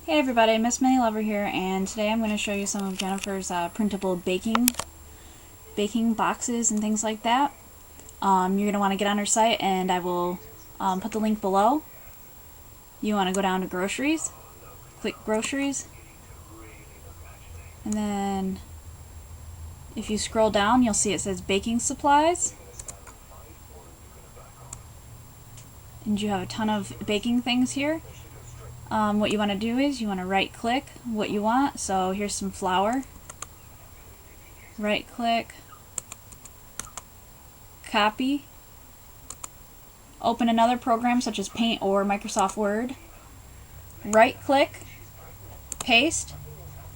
Hey everybody, Miss Minnie Lover here, and today I'm going to show you some of Jennifer's printable baking boxes and things like that. You're going to want to get on her site, and I will put the link below. You want to go down to groceries, click groceries, and then if you scroll down you'll see it says baking supplies, and you have a ton of baking things here. What you want to do is you want to right click what you want. So here's some flour. Right click, copy, open another program such as Paint or Microsoft Word, right click, paste,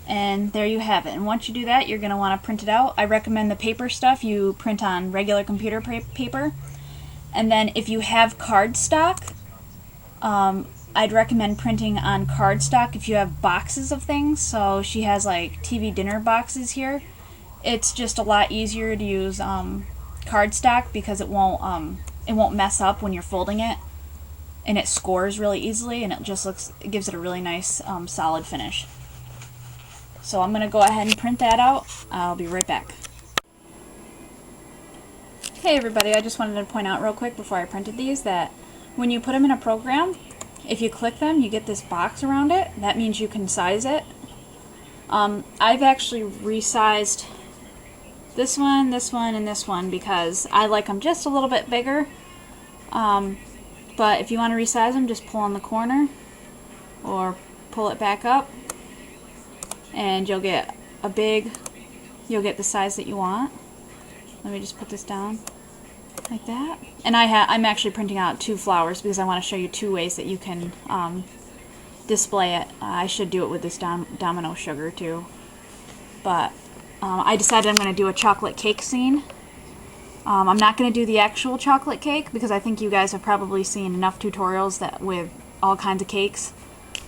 and there you have it. And once you do that, you're going to want to print it out. I recommend the paper stuff you print on regular computer paper. And then if you have cardstock, I'd recommend printing on cardstock if you have boxes of things. So she has like TV dinner boxes here. It's just a lot easier to use cardstock because it won't mess up when you're folding it, and it scores really easily, and it gives it a really nice solid finish. So I'm gonna go ahead and print that out. I'll be right back. Hey everybody, I just wanted to point out real quick before I printed these that when you put them in a program, if you click them, you get this box around it. That means you can size it. I've actually resized this one, and this one because I like them just a little bit bigger. But if you want to resize them, just pull on the corner or pull it back up, and you'll get the size that you want. Let me just put this down like that. And I'm actually printing out 2 flowers because I want to show you 2 ways that you can display it. I should do it with this domino sugar too, but I decided I'm going to do a chocolate cake scene. I'm not going to do the actual chocolate cake because I think you guys have probably seen enough tutorials with all kinds of cakes,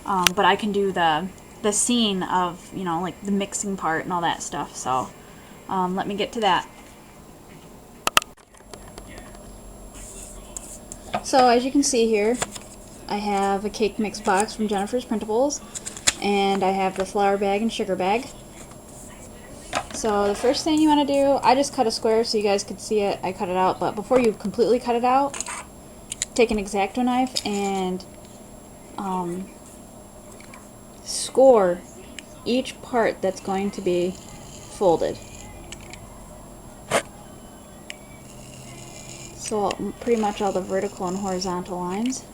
but I can do the scene of, like the mixing part and all that stuff. So let me get to that. So as you can see here, I have a cake mix box from Jennifer's Printables, and I have the flour bag and sugar bag. So the first thing you want to do, I just cut a square so you guys could see it. I cut it out, but before you completely cut it out, take an X-Acto knife and score each part that's going to be folded. So pretty much all the vertical and horizontal lines.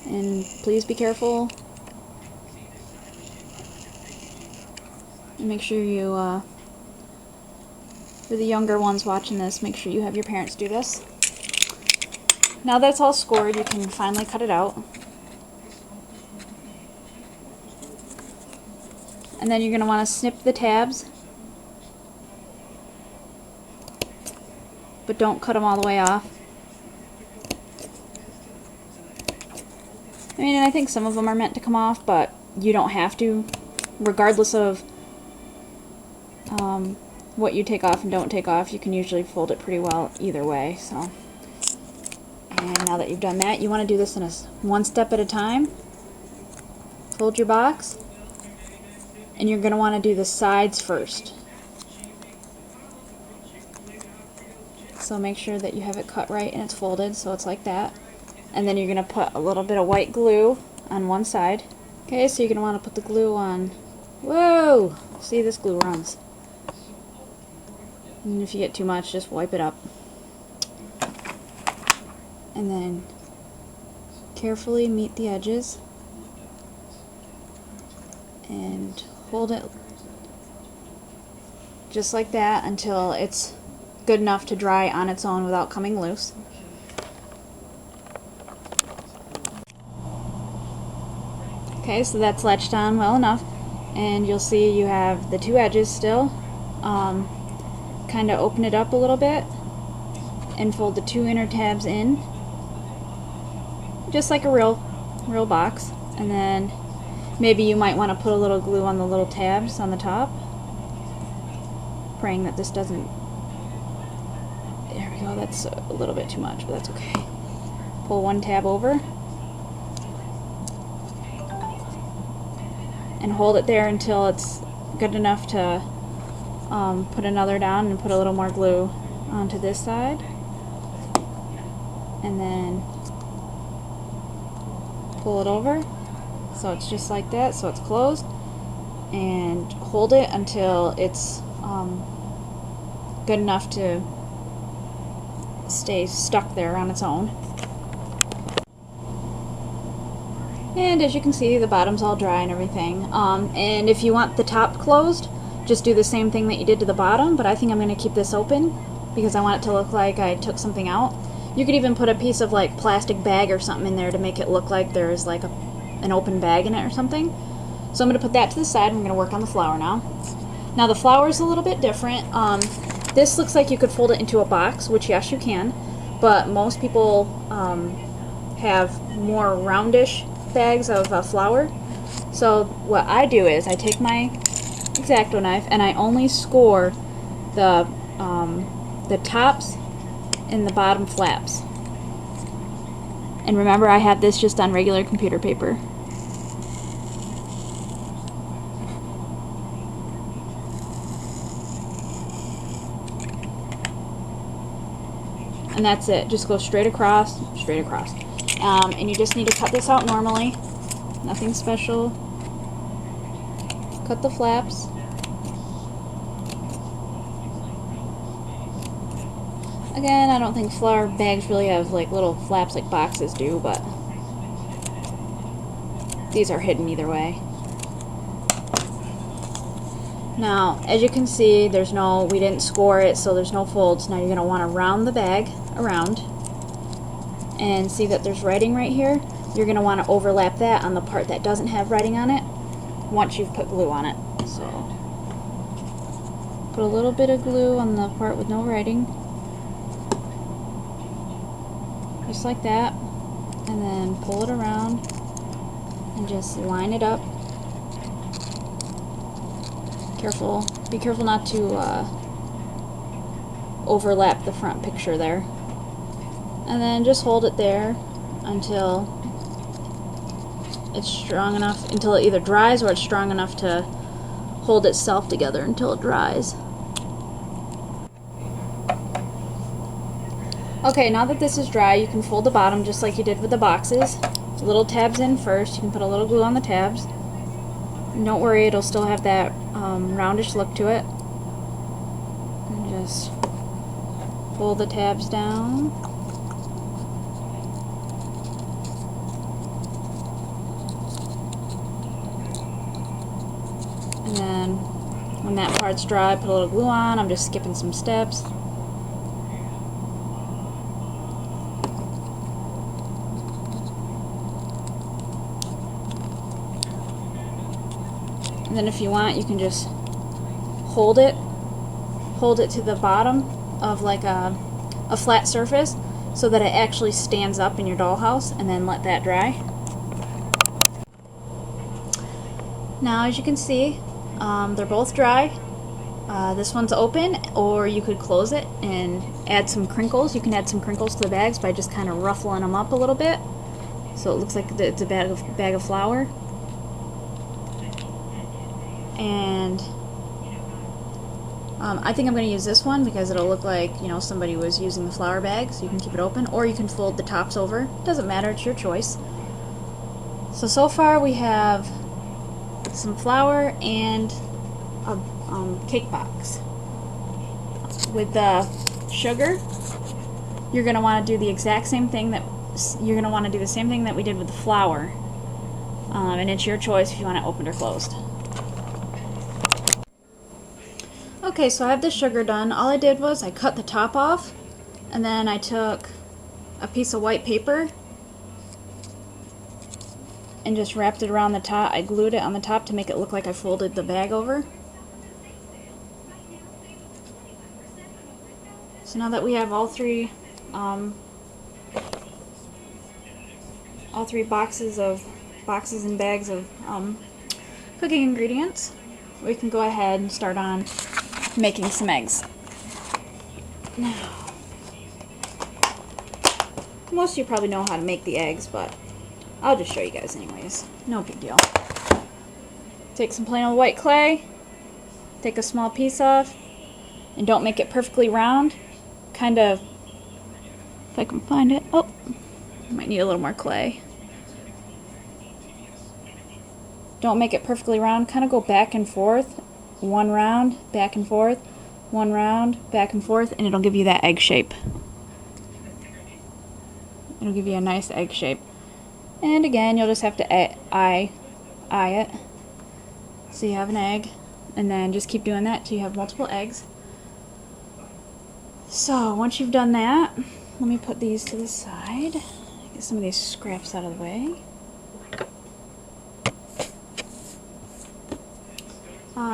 And please be careful. And make sure you, for the younger ones watching this, make sure you have your parents do this. Now that it's all scored, you can finally cut it out. And then you're going to want to snip the tabs, but don't cut them all the way off. I mean, I think some of them are meant to come off, but you don't have to, regardless of what you take off and don't take off. You can usually fold it pretty well either way. So, and now that you've done that, you want to do this in one step at a time. Fold your box, and you're going to want to do the sides first. So make sure that you have it cut right and it's folded so it's like that. And then you're going to put a little bit of white glue on one side. Okay, so you're going to want to put the glue on. Whoa! See, this glue runs. And if you get too much, just wipe it up. And then carefully meet the edges and hold it just like that until it's good enough to dry on its own without coming loose. Okay, so that's latched on well enough, and you'll see you have the 2 edges still. Kind of open it up a little bit and fold the 2 inner tabs in, just like a real box. And then maybe you might want to put a little glue on the little tabs on the top, praying that this doesn't There we go, that's a little bit too much, but that's okay. Pull one tab over and hold it there until it's good enough to put another down, and put a little more glue onto this side, and then pull it over so it's just like that, so it's closed, and hold it until it's good enough to stay stuck there on its own. And as you can see, the bottom's all dry and everything. And if you want the top closed, just do the same thing that you did to the bottom, but I think I'm going to keep this open because I want it to look like I took something out. You could even put a piece of like plastic bag or something in there to make it look like there's like an open bag in it or something. So I'm going to put that to the side. I'm going to work on the flower now. Now the flower is a little bit different. This looks like you could fold it into a box, which yes you can, but most people have more roundish bags of flour. So what I do is I take my X-Acto knife and I only score the tops and the bottom flaps. And remember, I had this just on regular computer paper. And that's it. Just go straight across, straight across. And you just need to cut this out normally. Nothing special. Cut the flaps. Again, I don't think flour bags really have like little flaps like boxes do, but these are hidden either way. Now, as you can see, we didn't score it, so there's no folds. Now you're going to want to round the bag around and see that there's writing right here. You're going to want to overlap that on the part that doesn't have writing on it once you've put glue on it. So put a little bit of glue on the part with no writing, just like that, and then pull it around and just line it up. Careful, be careful not to overlap the front picture there. And then just hold it there until it's strong enough, until it either dries or it's strong enough to hold itself together until it dries. Okay, now that this is dry, you can fold the bottom just like you did with the boxes. Little tabs in first. You can put a little glue on the tabs. And don't worry, it'll still have that roundish look to it. And just pull the tabs down. And then when that part's dry, put a little glue on. I'm just skipping some steps. And then if you want, you can just hold it to the bottom of like a flat surface so that it actually stands up in your dollhouse, and then let that dry. Now as you can see, they're both dry. This one's open, or you could close it and add some crinkles. You can add some crinkles to the bags by just kind of ruffling them up a little bit so it looks like it's a bag of flour. And I think I'm going to use this one because it'll look like, you know, somebody was using the flour bag, so you can keep it open, or you can fold the tops over. Doesn't matter, it's your choice. So far we have some flour and a cake box. With the sugar, you're going to want to do the exact same thing that we did with the flour, and it's your choice if you want it opened or closed. Okay, so I have the sugar done. All I did was I cut the top off, and then I took a piece of white paper and just wrapped it around the top. I glued it on the top to make it look like I folded the bag over. So now that we have all three boxes and bags of cooking ingredients, we can go ahead and start on making some eggs. Now, most of you probably know how to make the eggs, but I'll just show you guys anyways. No big deal. Take some plain old white clay, take a small piece off, and don't make it perfectly round. Kind of, if I can find it, oh, might need a little more clay. Don't make it perfectly round, kind of go back and forth, one round, back and forth, one round, back and forth, and it'll give you that egg shape. It'll give you a nice egg shape. And again, you'll just have to eye it. So you have an egg, and then just keep doing that till you have multiple eggs. So once you've done that, let me put these to the side. Get some of these scraps out of the way.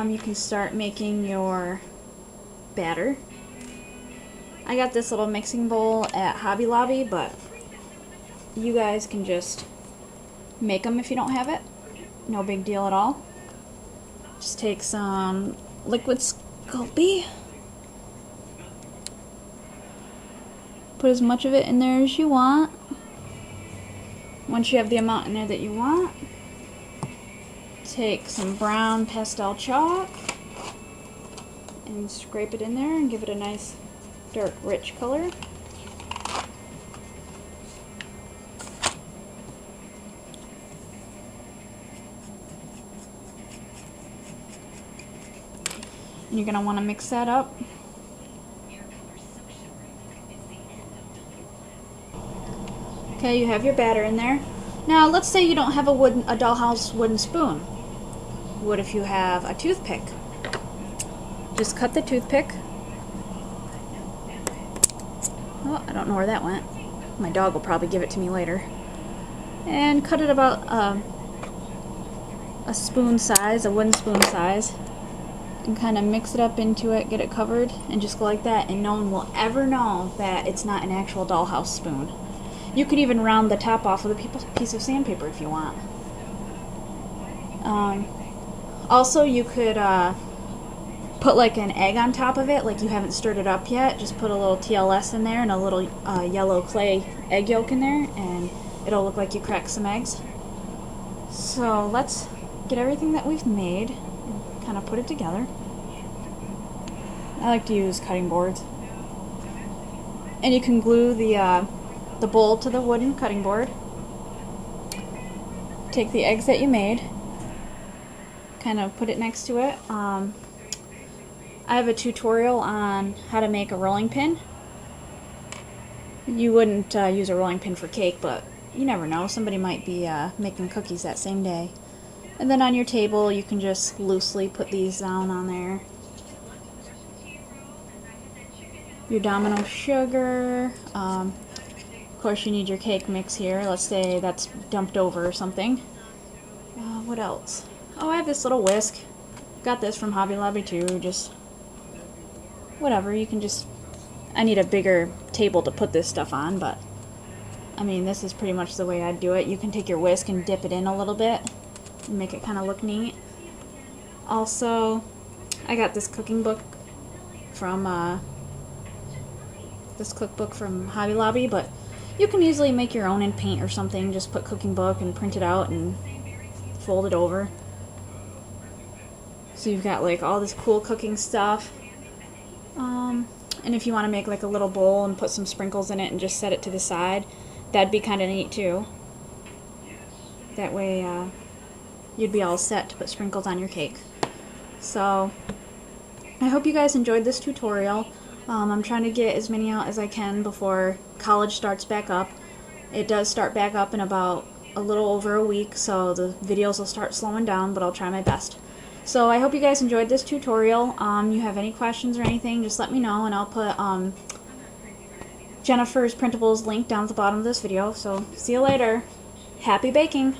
You can start making your batter. I got this little mixing bowl at Hobby Lobby, but you guys can just make them if you don't have it. No big deal at all. Just take some liquid Sculpey. Put as much of it in there as you want. Once you have the amount in there that you want, take some brown pastel chalk and scrape it in there and give it a nice dark rich color. And you're going to want to mix that up. Okay, you have your batter in there. Now let's say you don't have a Dollhouse wooden spoon. What if you have a toothpick? Just cut the toothpick. Oh, I don't know where that went. My dog will probably give it to me later. And cut it about a spoon size, a wooden spoon size. And kind of mix it up into it, get it covered, and just go like that, and no one will ever know that it's not an actual Dollhouse spoon. You could even round the top off with a piece of sandpaper if you want. Also, you could put like an egg on top of it, like you haven't stirred it up yet. Just put a little TLS in there and a little yellow clay egg yolk in there, and it'll look like you cracked some eggs. So let's get everything that we've made and kind of put it together. I like to use cutting boards. And you can glue the bowl to the wooden cutting board. Take the eggs that you made, kind of put it next to it. I have a tutorial on how to make a rolling pin. You wouldn't use a rolling pin for cake, but you never know. Somebody might be making cookies that same day. And then on your table, you can just loosely put these down on there. Your domino sugar. Of course, you need your cake mix here. Let's say that's dumped over or something. What else? Oh, I have this little whisk. Got this from Hobby Lobby too. Just whatever. You can just... I need a bigger table to put this stuff on, but I mean, this is pretty much the way I'd do it. You can take your whisk and dip it in a little bit and make it kind of look neat. Also, I got this cooking book from Hobby Lobby, but you can easily make your own in paint or something. Just put cooking book and print it out and fold it over. So you've got like all this cool cooking stuff. And if you want to make like a little bowl and put some sprinkles in it and just set it to the side, that'd be kind of neat too. That way you'd be all set to put sprinkles on your cake. So I hope you guys enjoyed this tutorial. I'm trying to get as many out as I can before college starts back up. It does start back up in about a little over a week, so the videos will start slowing down, but I'll try my best. So I hope you guys enjoyed this tutorial. You have any questions or anything, just let me know, and I'll put Jennifer's printables link down at the bottom of this video. So see you later. Happy baking!